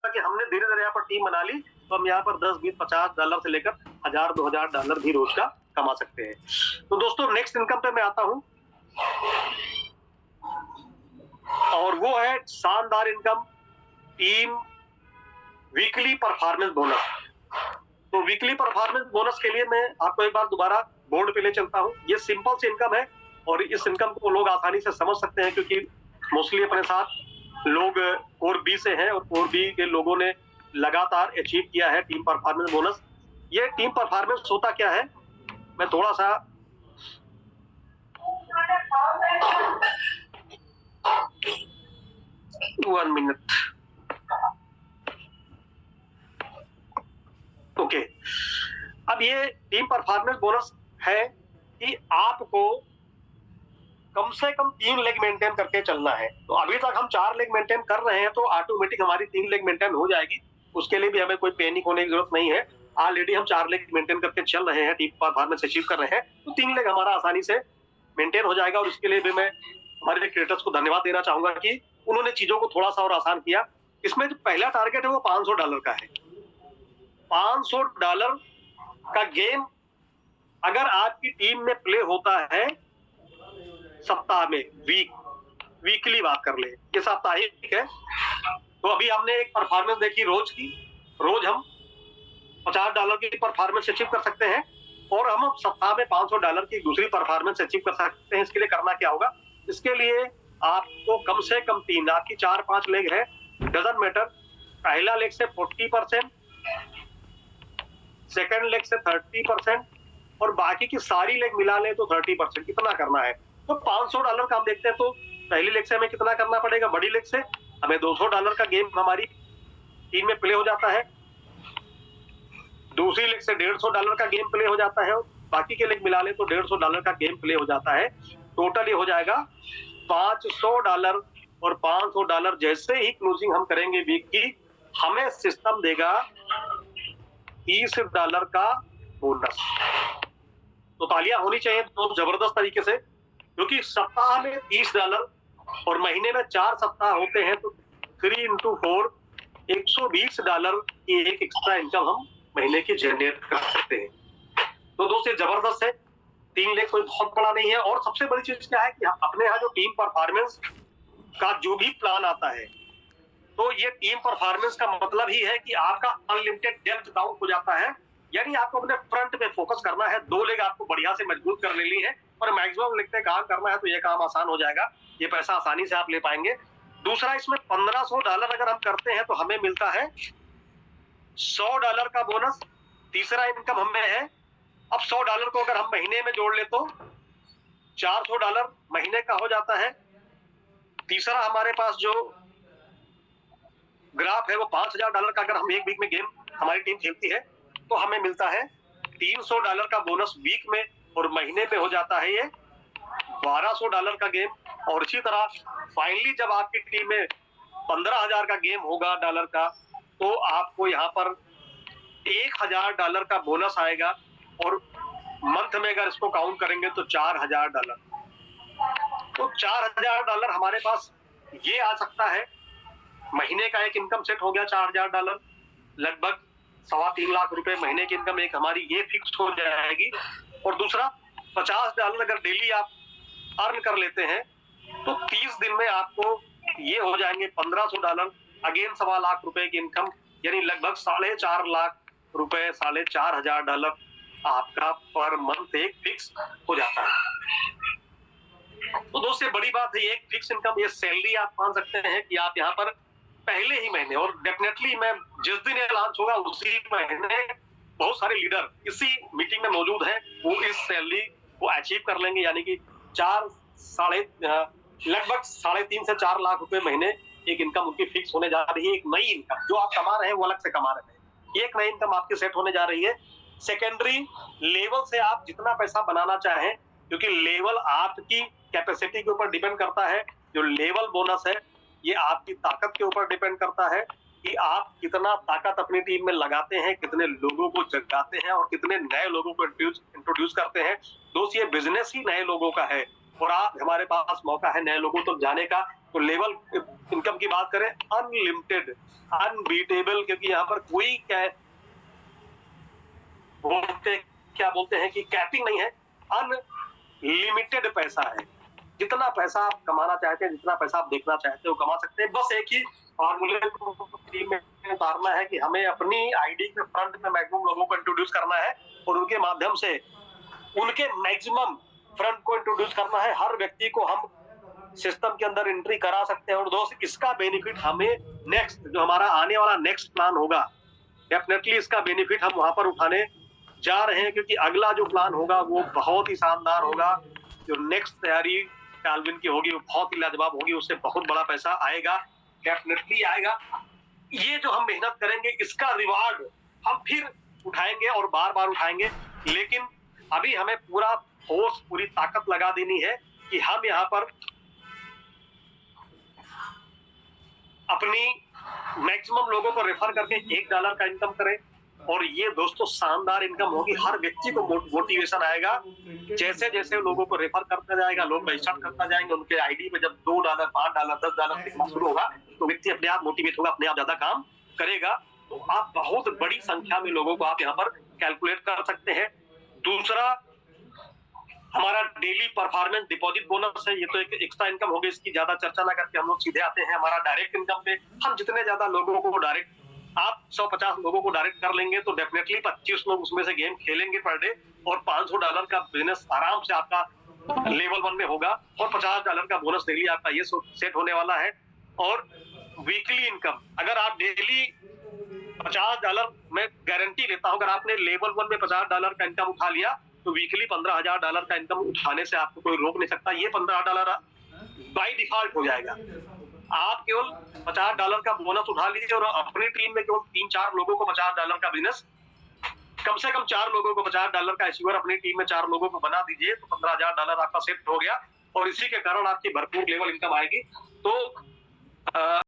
कि हमने धीरे धीरे यहाँ पर टीम बना ली तो हम यहाँ पर 10, 20, 50 डॉलर से लेकर 1000, 2000 डॉलर भी रोज का कमा सकते हैं। तो दोस्तों नेक्स्ट इनकम पे मैं आता हूँ और वो है शानदार income, team weekly performance bonus. तो वीकली परफॉर्मेंस बोनस के लिए मैं आपको एक बार दोबारा बोर्ड पे ले चलता हूँ। ये सिंपल सी इनकम है और इस इनकम को लोग आसानी से समझ सकते हैं क्योंकि मोस्टली अपने साथ लोग कोर बी से हैं और कोर बी के लोगों ने लगातार अचीव किया है टीम परफॉर्मेंस बोनस। ये टीम परफॉर्मेंस होता क्या है, मैं थोड़ा सा वन मिनट ओके। अब ये टीम परफॉर्मेंस बोनस है कि आपको कम से कम 3 लेग मेंटेन करके चलना है। तो अभी तक हम 4 लेग मेंटेन कर रहे हैं तो ऑटोमेटिक हमारी 3 लेग मेंटेन हो जाएगी, उसके लिए भी हमें कोई पैनिक होने की जरूरत नहीं है। ऑलरेडी हम 4 लेग मेंटेन करके चल रहे हैं, टीम परफॉर्मेंस अचीव कर रहे हैं, तो 3 लेग हमारा आसानी से मेंटेन हो जाएगा। और इसके लिए भी मैं हमारे क्रिएटर्स को धन्यवाद देना चाहूंगा कि उन्होंने चीजों को थोड़ा सा और आसान किया। इसमें जो पहला टारगेट है वो $500 का है। $500 का गेम अगर आपकी टीम में प्ले होता है सप्ताह में, वीकली बात कर ले, ये साप्ताहिक है, तो अभी हमने एक परफॉर्मेंस देखी रोज की, रोज हम $50 की परफॉर्मेंस अचीव कर सकते हैं और हम सप्ताह में $500 की दूसरी परफॉर्मेंस अचीव कर सकते हैं। इसके लिए करना क्या होगा, इसके लिए आपको कम से कम 3, आपकी 4-5 लेग है, डजंट मैटर, पहला लेग से 40%, सेकंड लेग से 30% और बाकी की सारी लेग मिला ले तो 30%, कितना करना है। तो $500 का हम देखते हैं तो पहली लेग से हमें कितना करना पड़ेगा, बड़ी लेग से हमें $200 का गेम हमारी टीम में प्ले हो जाता है, दूसरी लेग से $150 का गेम प्ले हो जाता है, बाकी के लेग मिला ले तो $150 का गेम प्ले हो जाता है। टोटल ये हो जाएगा $500 और $500 जैसे ही क्लोजिंग हम करेंगे वीक की, हमें सिस्टम देगा $30 का बोनस। तो तालियां होनी चाहिए तो जबरदस्त तरीके से, क्योंकि सप्ताह में $30 और महीने में 4 सप्ताह होते हैं तो 3 into 4 $120 की एक एक्स्ट्रा इनकम हम महीने की जनरेट कर सकते हैं। तो दोस्तों जबरदस्त है, 3 लेग कोई बहुत बड़ा नहीं है। और सबसे बड़ी चीज क्या है कि अपने यहाँ जो टीम परफॉर्मेंस का जो भी प्लान आता है, तो ये टीम परफॉर्मेंस का मतलब ही है कि आपका अनलिमिटेड डेप्थ डाउन हो जाता है, यानी आपको अपने फ्रंट पे फोकस करना है, 2 लेग आपको बढ़िया से मजबूत कर लेनी है और मैक्सिमम लेग पे काम करना है, तो ये काम आसान हो जाएगा, ये पैसा आसानी से आप ले पाएंगे। दूसरा, इसमें $1500 अगर हम करते हैं तो हमें मिलता है $100 का बोनस, तीसरा इनकम हमें है। अब $100 को अगर हम महीने में जोड़ ले तो $400 महीने का हो जाता है। तीसरा हमारे पास जो ग्राफ है वो $5000 का, अगर हम एक वीक में गेम हमारी टीम खेलती है तो हमें मिलता है $300 का बोनस वीक में और महीने में हो जाता है ये $1200 का गेम। और इसी तरह फाइनली जब आपकी टीम में 15000 का गेम होगा डॉलर का, तो आपको यहाँ पर $1000 का बोनस आएगा और मंथ में अगर इसको काउंट करेंगे तो $4000। तो $4000 हमारे पास ये आ सकता है, महीने का एक इनकम सेट हो गया $4000, लगभग 3.25 लाख रुपए महीने की इनकम एक हमारी ये फिक्स हो जाएगी। और दूसरा, $50 अगर डेली आप अर्न कर लेते हैं तो 30 दिन में आपको ये हो जाएंगे $1500, अगेन 1.25 लाख रुपए की इनकम, यानी लगभग 4.5 लाख रुपए, $4500 आपका पर मंथ एक फिक्स हो जाता है। तो दोस्तों बड़ी बात है, एक फिक्स इनकम, ये सैलरी आप मान सकते हैं कि आप यहाँ पर पहले ही महीने, और डेफिनेटली मैं जिस दिन ये लॉन्च होगा उसी महीने बहुत सारे लीडर इसी मीटिंग में मौजूद हैं, वो इस सैलरी को अचीव कर लेंगे, यानी कि लगभग 3.5 से 4 लाख रुपए महीने एक इनकम उनकी फिक्स होने जा रही है। एक नई इनकम जो आप कमा रहे हैं वो अलग से कमा रहे हैं, एक नई इनकम आपकी सेट होने जा रही है। सेकेंडरी लेवल से आप जितना पैसा बनाना चाहें, क्योंकि लेवल आपकी कैपेसिटी के ऊपर डिपेंड करता है, जो लेवल बोनस है ये आपकी ताकत के ऊपर डिपेंड करता है कि आप कितना ताकत अपनी टीम में लगाते हैं, कितने लोगों को जगाते हैं और कितने नए लोगों को इंट्रोड्यूस करते हैं। दोस्त ये बिजनेस ही नए लोगों का है और आप, हमारे पास मौका है नए लोगों तक जाने का, तो लेवल इनकम की बात करें अनलिमिटेड, अनबीटेबल, क्योंकि यहाँ पर कोई क्या बोलते हैं कि कैपिंग नहीं है, अनलिमिटेड पैसा है। जितना पैसा आप कमाना चाहते हैं, जितना पैसा आप देखना चाहते हो कमा सकते हैं। बस एक ही फॉर्मूले को टीम में उतारना है कि हमें अपनी आईडी के फ्रंट में मैक्सिमम लोगों को इंट्रोड्यूस करना है और उनके माध्यम से उनके मैक्सिमम फ्रंट को इंट्रोड्यूस करना है। हर व्यक्ति को हम सिस्टम के अंदर एंट्री करा सकते हैं। और दोस्त, इसका बेनिफिट हमें नेक्स्ट जो हमारा आने वाला नेक्स्ट प्लान होगा, डेफिनेटली इसका बेनिफिट हम वहां पर उठाने जा रहे हैं, क्योंकि अगला जो प्लान होगा वो बहुत ही शानदार होगा। जो नेक्स्ट तैयारी कैल्विन की होगी वो बहुत ही लाजवाब होगी, उससे बहुत बड़ा पैसा आएगा, डेफिनेटली आएगा। ये जो हम मेहनत करेंगे इसका रिवार्ड हम फिर उठाएंगे और बार बार उठाएंगे, लेकिन अभी हमें पूरा फोर्स, पूरी ताकत लगा देनी है कि हम यहाँ पर अपनी मैक्सिमम लोगों को रेफर करके $1 का इनकम करें। और ये दोस्तों शानदार इनकम होगी, हर व्यक्ति को मोटिवेशन आएगा। जैसे जैसे लोगों को रेफर करता जाएगा, लोग रजिस्टर करता जाएंगे, उनके आईडी पे जब $2, $5, $10 दिखना शुरू होगा तो व्यक्ति अपने आप मोटिवेट होगा, अपने आप ज्यादा काम करेगा। तो आप बहुत बड़ी संख्या में लोगों को आप यहाँ पर कैलकुलेट कर सकते हैं। दूसरा हमारा डेली परफॉर्मेंस डिपॉजिट बोनस है। ये तो एक एक्स्ट्रा इनकम होगी, इसकी ज्यादा चर्चा ना करके हम लोग सीधे आते हैं हमारा डायरेक्ट इनकम पे। हम जितने ज्यादा लोगों को डायरेक्ट, आप 150 लोगों को डायरेक्ट कर लेंगे तो डेफिनेटली 25 लोग उसमें से गेम खेलेंगे पर डे, और $500 का बिजनेस आराम से आपका लेवल 1 में होगा, और $50 का बोनस डेली आपका ये सेट होने वाला है। और वीकली इनकम, अगर आप डेली $50, मैं गारंटी लेता हूं, अगर आपने लेवल 1 में $50 का इनकम उठा लिया तो वीकली $15,000 का इनकम उठाने से आपको कोई रोक नहीं सकता। ये $15 बाय डिफॉल्ट हो जाएगा। आप केवल $50 का बोनस उठा लीजिए और अपनी टीम में केवल 3-4 लोगों को $50 का बिजनेस, कम से कम 4 लोगों को $50 का एश्योर अपनी टीम में 4 लोगों को बना दीजिए तो $15,000 आपका सेट हो गया। और इसी के कारण आपकी भरपूर लेवल इनकम आएगी। तो